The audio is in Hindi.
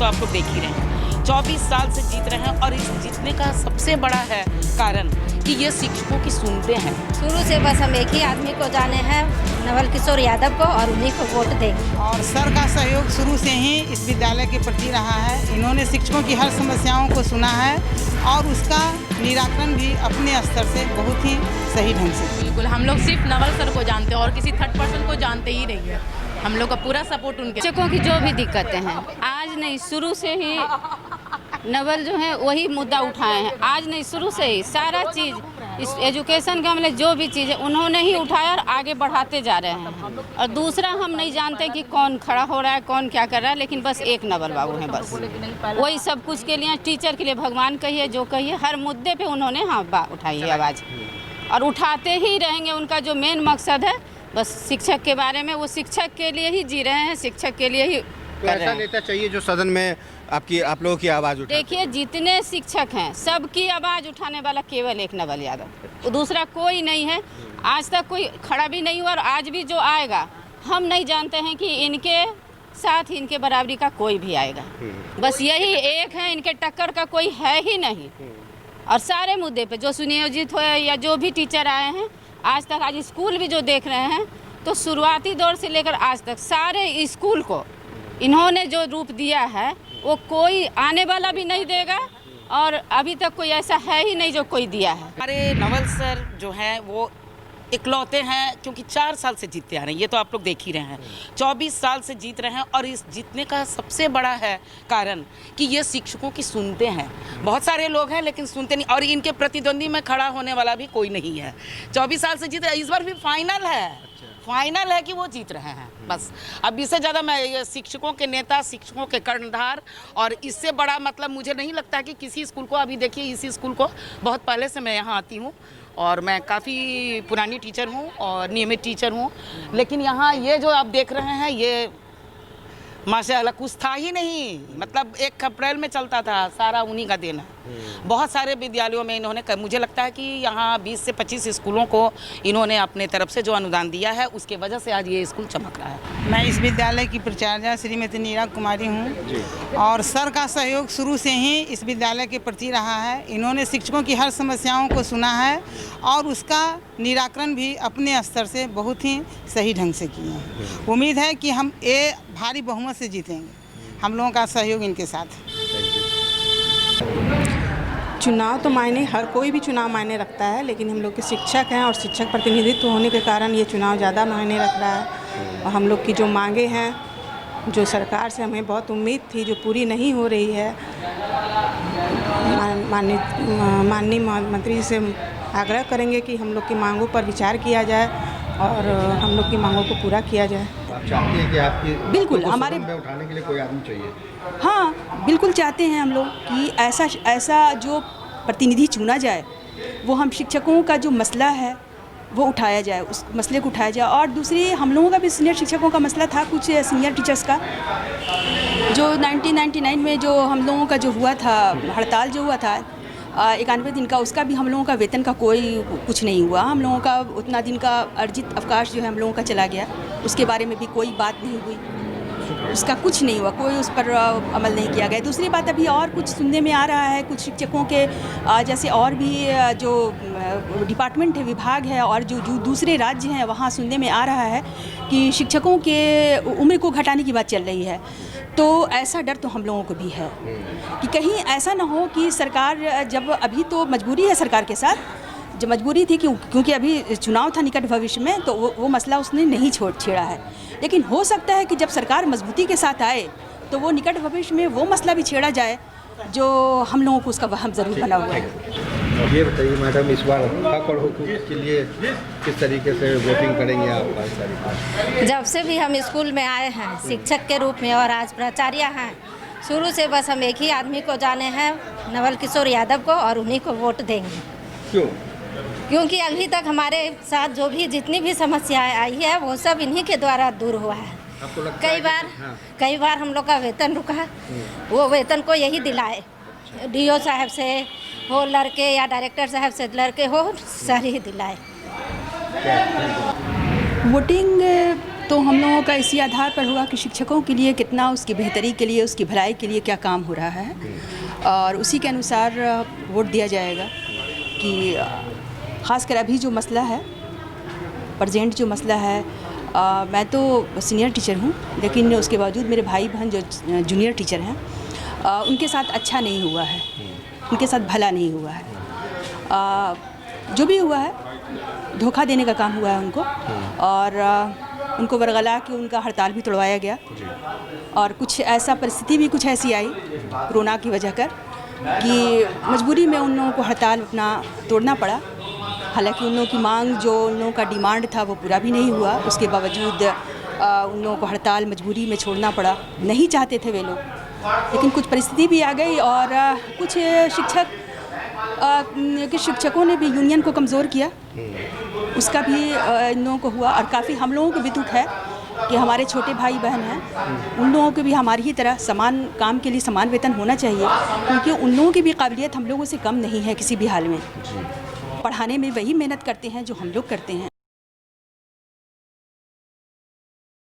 तो आप लोग देख ही रहे हैं। 24 साल से जीत रहे हैं और इस जीतने का सबसे बड़ा है कारण कि ये शिक्षकों की सुनते हैं। शुरू से बस हम एक ही आदमी को जाने हैं, नवल किशोर यादव को, और उन्हीं को वोट देंगे। और सर का सहयोग शुरू से ही इस विद्यालय के प्रति रहा है। इन्होंने शिक्षकों की हर समस्याओं को सुना है और उसका निराकरण भी अपने स्तर से बहुत ही सही ढंग से। बिल्कुल, हम लोग सिर्फ नवल सर को जानते हैं और किसी थर्ड पर्सन को जानते ही नहीं है। हम लोग का पूरा सपोर्ट उनके। शिक्षकों की जो भी दिक्कतें हैं, आज नहीं शुरू से ही नवल जो है वही मुद्दा उठाए हैं। आज नहीं शुरू से ही सारा चीज़ इस एजुकेशन का मतलब जो भी चीज़ है उन्होंने ही उठाया और आगे बढ़ाते जा रहे हैं। और दूसरा हम नहीं जानते कि कौन खड़ा हो रहा है, कौन क्या कर रहा है, लेकिन बस एक नवल बाबू हैं, बस वही सब कुछ के लिए, टीचर के लिए भगवान कहिए जो कहिए, हर मुद्दे पे उन्होंने उठाई है आवाज़ और उठाते ही रहेंगे। उनका जो मेन मकसद है बस शिक्षक के बारे में, वो शिक्षक के लिए ही जी रहे हैं, शिक्षक के लिए ही कर रहे हैं। ऐसा नेता चाहिए जो सदन में आप लोगों की आवाज़ उठाए। देखिए, जितने शिक्षक हैं सबकी आवाज़ उठाने वाला केवल एक नवल यादव, दूसरा कोई नहीं है। आज तक कोई खड़ा भी नहीं हुआ और आज भी जो आएगा हम नहीं जानते हैं कि इनके साथ इनके बराबरी का कोई भी आएगा। बस यही एक है, इनके टक्कर का कोई है ही नहीं। और सारे मुद्दे पे जो सुनियोजित हुए या जो भी टीचर आए हैं आज तक, आज स्कूल भी जो देख रहे हैं, तो शुरुआती दौर से लेकर आज तक सारे स्कूल को इन्होंने जो रूप दिया है वो कोई आने वाला भी नहीं देगा और अभी तक कोई ऐसा है ही नहीं जो कोई दिया है। हमारे नवल सर जो हैं वो इकलौते हैं, क्योंकि 4 साल से जीतते आ रहे हैं। ये तो आप लोग देख ही रहे हैं। 24 साल से जीत rहे हैं और इस जीतने का सबसे बड़ा है कारण कि ये शिक्षकों की सुनते हैं। बहुत सारे लोग हैं लेकिन सुनते नहीं, और इनके प्रतिद्वंदी में खड़ा होने वाला भी कोई नहीं है। 24 साल से जीत रहे, इस बार भी फाइनल है। फाइनल है कि वो जीत रहे हैं बस। अब इससे ज़्यादा मैं शिक्षकों के नेता, शिक्षकों के कर्णधार, और इससे बड़ा मतलब मुझे नहीं लगता कि किसी स्कूल को। अभी देखिए, इसी स्कूल को बहुत पहले से मैं यहाँ आती हूँ और मैं काफ़ी पुरानी टीचर हूँ और नियमित टीचर हूँ, लेकिन यहाँ ये जो आप देख रहे हैं ये माशाल्लाह कुछ था ही नहीं। मतलब 1 अप्रैल में चलता था, सारा उन्हीं का देन है। बहुत सारे विद्यालयों में इन्होंने मुझे लगता है कि यहाँ 20 से 25 स्कूलों को इन्होंने अपने तरफ से जो अनुदान दिया है उसके वजह से आज ये स्कूल चमक रहा है। मैं इस विद्यालय की प्राचार्य श्रीमती नीरा कुमारी हूँ और सर का सहयोग शुरू से ही इस विद्यालय के प्रति रहा है। इन्होंने शिक्षकों की हर समस्याओं को सुना है और उसका निराकरण भी अपने स्तर से बहुत ही सही ढंग से किए हैं। उम्मीद है कि हम ये भारी बहुमत से जीतेंगे। हम लोगों का सहयोग इनके साथ। चुनाव तो मायने, हर कोई भी चुनाव मायने रखता है, लेकिन हम लोग के शिक्षक हैं और शिक्षक प्रतिनिधित्व होने के कारण ये चुनाव ज़्यादा मायने रख रहा है। और हम लोग की जो मांगे हैं, जो सरकार से हमें बहुत उम्मीद थी, जो पूरी नहीं हो रही है, माननीय मंत्री से आग्रह करेंगे कि हम लोग की मांगों पर विचार किया जाए और हम लोग की मांगों को पूरा किया जाए। आप चाहते हैं कि आपकी बिल्कुल हमारे में उठाने के लिए कोई आदमी चाहिए? हाँ, बिल्कुल चाहते हैं हम लोग कि ऐसा जो प्रतिनिधि चुना जाए वो हम शिक्षकों का जो मसला है वो उठाया जाए, उस मसले को उठाया जाए। और दूसरी, हम लोगों का भी सीनियर शिक्षकों का मसला था, कुछ सीनियर टीचर्स का जो 1999 में जो हम लोगों का जो हुआ था, हड़ताल जो हुआ था 91 दिन का, उसका भी हम लोगों का वेतन का कोई कुछ नहीं हुआ। हम लोगों का उतना दिन का अर्जित अवकाश जो है हम लोगों का चला गया, उसके बारे में भी कोई बात नहीं हुई, उसका कुछ नहीं हुआ, कोई उस पर अमल नहीं किया गया। दूसरी बात, अभी और कुछ सुनने में आ रहा है, कुछ शिक्षकों के जैसे और भी जो डिपार्टमेंट है, विभाग है और जो दूसरे राज्य हैं, वहाँ सुनने में आ रहा है कि शिक्षकों के उम्र को घटाने की बात चल रही है। तो ऐसा डर तो हम लोगों को भी है कि कहीं ऐसा ना हो कि सरकार, जब अभी तो मजबूरी है सरकार के साथ, जब मजबूरी थी क्योंकि अभी चुनाव था निकट भविष्य में, तो वो मसला उसने नहीं छेड़ा है। लेकिन हो सकता है कि जब सरकार मजबूती के साथ आए तो वो निकट भविष्य में वो मसला भी छेड़ा जाए जो हम लोगों को उसका वहम ज़रूर बना हुआ है। ये बताइए मैडम, इस बार हक और हुकूक के लिए किस तरीके से वोटिंग करेंगे आप? जब से भी हम स्कूल में आए हैं शिक्षक के रूप में और आज प्राचार्य हैं, शुरू से बस हम एक ही आदमी को जाने हैं, नवल किशोर यादव को, और उन्हीं को वोट देंगे। क्यों? क्योंकि अभी तक हमारे साथ जो भी जितनी भी समस्याएं आई है वो सब इन्हीं के द्वारा दूर हुआ है। कई बार हम लोग का वेतन रुका, वो वेतन को यही दिलाए, डीओ साहब से हो लड़के या डायरेक्टर साहब से लड़के हो, सर ही दिलाए। वोटिंग तो हम लोगों का इसी आधार पर होगा कि शिक्षकों के लिए कितना उसकी बेहतरी के लिए, उसकी भलाई के लिए क्या काम हो रहा है, और उसी के अनुसार वोट दिया जाएगा। कि ख़ासकर अभी जो मसला है, प्रेजेंट जो मसला है, मैं तो सीनियर टीचर हूँ, लेकिन उसके बावजूद मेरे भाई बहन जो जूनियर टीचर हैं, उनके साथ अच्छा नहीं हुआ है, उनके साथ भला नहीं हुआ है। जो भी हुआ है धोखा देने का काम हुआ है उनको, और उनको वरगला के उनका हड़ताल भी तोड़वाया गया, और कुछ ऐसा परिस्थिति भी कुछ ऐसी आई कोरोना की वजह कर कि मजबूरी में उन लोगों को हड़ताल अपना तोड़ना पड़ा। हालांकि उन लोगों की मांग, जो उन लोगों का डिमांड था, वो पूरा भी नहीं हुआ। उसके बावजूद उन लोगों को हड़ताल मजबूरी में छोड़ना पड़ा। नहीं चाहते थे वे लोग, लेकिन कुछ परिस्थिति भी आ गई, और कुछ शिक्षकों ने भी यूनियन को कमज़ोर किया, उसका भी इन लोगों को हुआ। और काफ़ी हम लोगों को भी दुख है कि हमारे छोटे भाई बहन हैं, उन लोगों को भी हमारी ही तरह समान काम के लिए समान वेतन होना चाहिए, क्योंकि उन लोगों की भी काबिलियत हम लोगों से कम नहीं है किसी भी हाल में। पढ़ाने में वही मेहनत करते हैं जो हम लोग करते हैं।